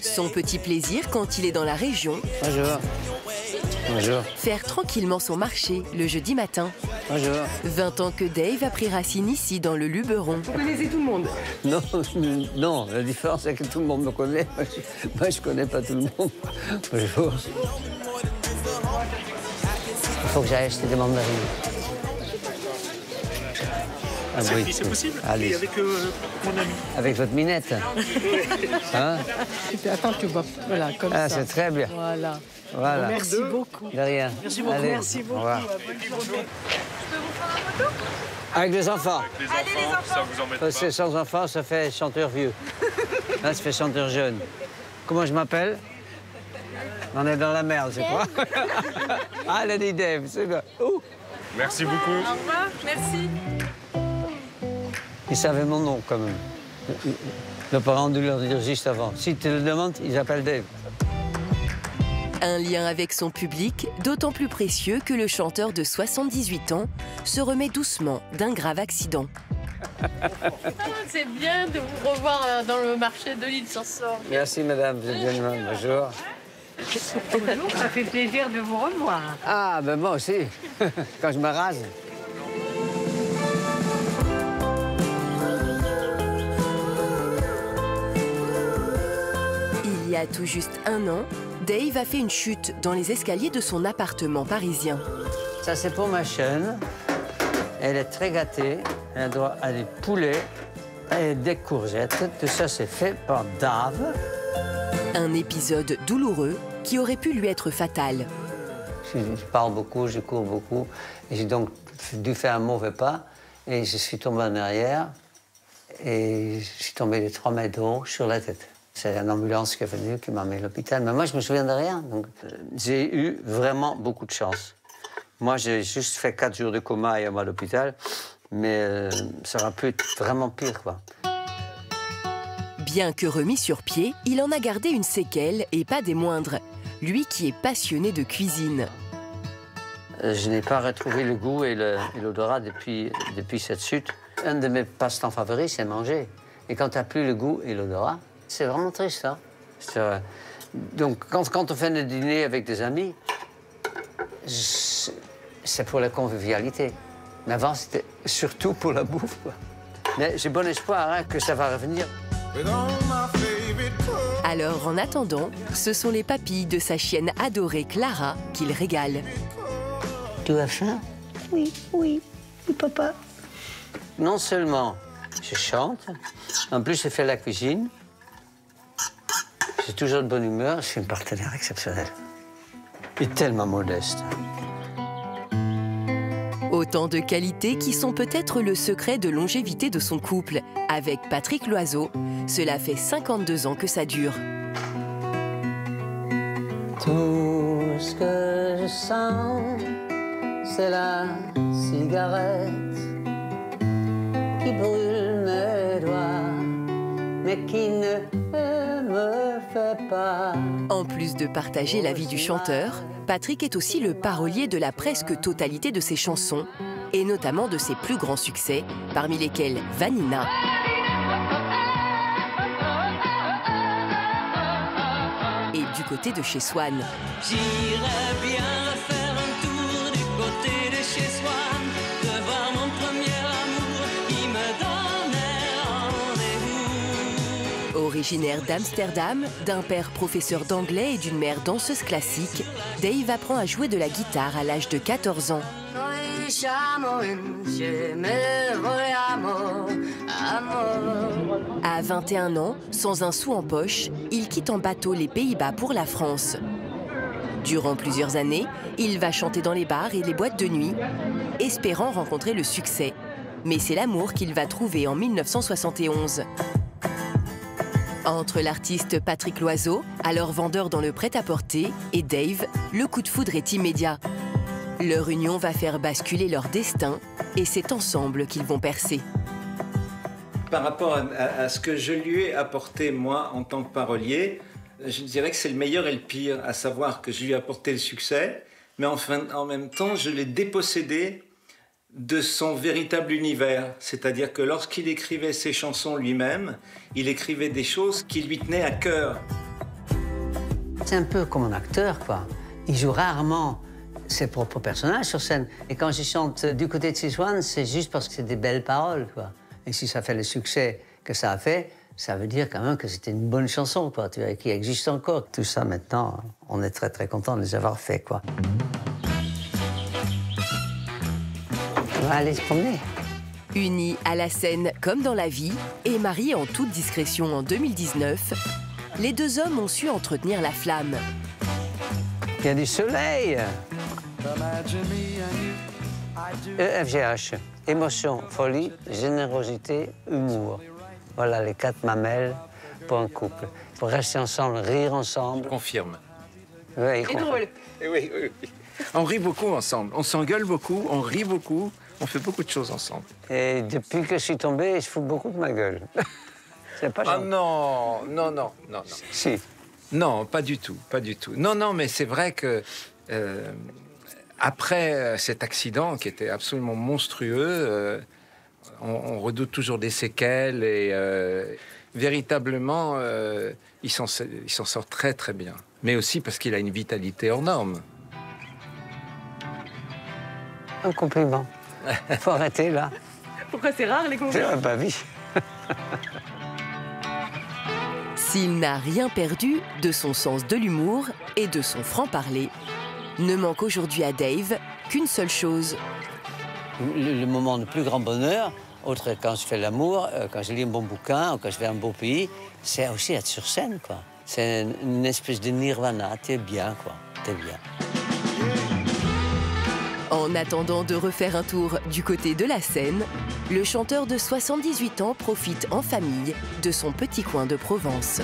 Son petit plaisir quand il est dans la région. Bonjour. Bonjour. Faire tranquillement son marché le jeudi matin. Bonjour. 20 ans que Dave a pris racine ici dans le Luberon. Vous connaissez tout le monde? Non, non, la différence c'est que tout le monde me connaît. Moi, je connais pas tout le monde. Bonjour. Il faut que j'aille acheter des mandarines. Ah, oui, c'est possible? Allez. Et avec mon ami. Avec votre minette. Hein? Attends, tu vois, voilà, comme ça. Ah, c'est très bien. Voilà. Voilà. Merci beaucoup. De rien. Merci beaucoup. Allez, Merci beaucoup. au revoir. Bonne journée. Avec les enfants. Les enfants, ça vous embête pas? Parce que sans enfants, ça fait chanteur vieux. Là, ça fait chanteur jeune. Comment je m'appelle? On est dans la merde, je crois. Ah, elle a dit Dave, c'est bien. Ouh. Merci beaucoup. Au revoir, merci. Ils savaient mon nom, quand même. Le parent dû leur dire juste avant. Si tu le demandes, ils appellent Dave. Un lien avec son public d'autant plus précieux que le chanteur de 78 ans se remet doucement d'un grave accident. C'est bien de vous revoir dans le marché de l'Île-sur-Sorgue. Merci, madame. Vous êtes bien aimable. Bonjour. Bonjour, ça fait plaisir de vous revoir. Ah, ben moi aussi. Quand je me rase. Il y a tout juste un an, Dave a fait une chute dans les escaliers de son appartement parisien. Ça, c'est pour ma chaîne. Elle est très gâtée. Elle doit aller poulet et des courgettes. Tout ça, c'est fait par Dave. Un épisode douloureux qui aurait pu lui être fatal. Je parle beaucoup, je cours beaucoup. Et j'ai donc dû faire un mauvais pas. Et je suis tombé en arrière. Et je suis tombé de 3 mètres de haut sur la tête. C'est une ambulance qui est venue, qui m'a mis à l'hôpital. Mais moi, je me souviens de rien. Donc, j'ai eu vraiment beaucoup de chance. Moi, j'ai juste fait 4 jours de coma et à l'hôpital. Mais ça aurait pu être vraiment pire, quoi. Bien que remis sur pied, il en a gardé une séquelle et pas des moindres. Lui qui est passionné de cuisine. Je n'ai pas retrouvé le goût et l'odorat depuis cette chute. Un de mes passe-temps favoris, c'est manger. Et quand tu n'as plus le goût et l'odorat, c'est vraiment triste, hein. Donc, quand on fait un dîner avec des amis, c'est pour la convivialité. Mais avant, c'était surtout pour la bouffe, quoi. Mais j'ai bon espoir, hein, que ça va revenir. Alors, en attendant, ce sont les papilles de sa chienne adorée Clara qu'il régale. Tu as faim? Oui, oui, oui, papa. Non seulement je chante, en plus je fais la cuisine. J'ai toujours de bonne humeur, je suis une partenaire exceptionnelle. Et tellement modeste. Autant de qualités qui sont peut-être le secret de longévité de son couple. Avec Patrick Loiseau, cela fait 52 ans que ça dure. Tout ce que je sens, c'est la cigarette qui brûle mes doigts, mais qui ne me fait pas. En plus de partager la vie du chanteur, Patrick est aussi le parolier de la presque totalité de ses chansons, et notamment de ses plus grands succès, parmi lesquels Vanina. Et du côté de chez Swan. J'irais bien faire un tour du côté de chez Swan, de voir mon premier amour qui me donnait rendez-vous. Originaire d'Amsterdam, d'un père professeur d'anglais et d'une mère danseuse classique, Dave apprend à jouer de la guitare à l'âge de 14 ans. À 21 ans, sans un sou en poche, il quitte en bateau les Pays-Bas pour la France. Durant plusieurs années, il va chanter dans les bars et les boîtes de nuit, espérant rencontrer le succès. Mais c'est l'amour qu'il va trouver en 1971. Entre l'artiste Patrick Loiseau, alors vendeur dans le prêt-à-porter, et Dave, le coup de foudre est immédiat. Leur union va faire basculer leur destin, et c'est ensemble qu'ils vont percer. Par rapport à ce que je lui ai apporté, moi, en tant que parolier, je dirais que c'est le meilleur et le pire, à savoir que je lui ai apporté le succès, mais en même temps, je l'ai dépossédé de son véritable univers. C'est-à-dire que lorsqu'il écrivait ses chansons lui-même, il écrivait des choses qui lui tenaient à cœur. C'est un peu comme un acteur, quoi. Il joue rarement ses propres personnages sur scène. Et quand je chante Du côté de Sichuan, c'est juste parce que c'est des belles paroles, quoi. Et si ça fait le succès que ça a fait, ça veut dire quand même que c'était une bonne chanson, quoi, tu vois, qui existe encore. Tout ça, maintenant, on est très, très content de les avoir fait, quoi. On va aller se promener. Unis à la scène comme dans la vie et mariés en toute discrétion en 2019, les deux hommes ont su entretenir la flamme. Il y a du soleil. EFGH, émotion, folie, générosité, humour. Voilà les 4 mamelles pour un couple. Pour rester ensemble, rire ensemble. Confirme. Ouais, Et drôle. Oui. On rit beaucoup ensemble. On s'engueule beaucoup, on rit beaucoup, on fait beaucoup de choses ensemble. Et depuis que je suis tombé, je fous beaucoup de ma gueule. C'est pas Ah gentil. non. Si. Non, pas du tout, pas du tout. Non, mais c'est vrai que après cet accident qui était absolument monstrueux, on redoute toujours des séquelles et véritablement, il s'en sort très très bien. Mais aussi parce qu'il a une vitalité hors norme. Un compliment. Faut arrêter là. Pourquoi c'est rare les compliments? Bah oui. S'il n'a rien perdu de son sens de l'humour et de son franc-parler, ne manque aujourd'hui à Dave qu'une seule chose. Le moment de plus grand bonheur, autre quand je fais l'amour, quand je lis un bon bouquin, ou quand je vais à un beau pays, c'est aussi être sur scène, quoi. C'est une espèce de nirvana. T'es bien, quoi. T'es bien. En attendant de refaire un tour du côté de la Seine, le chanteur de 78 ans profite en famille de son petit coin de Provence.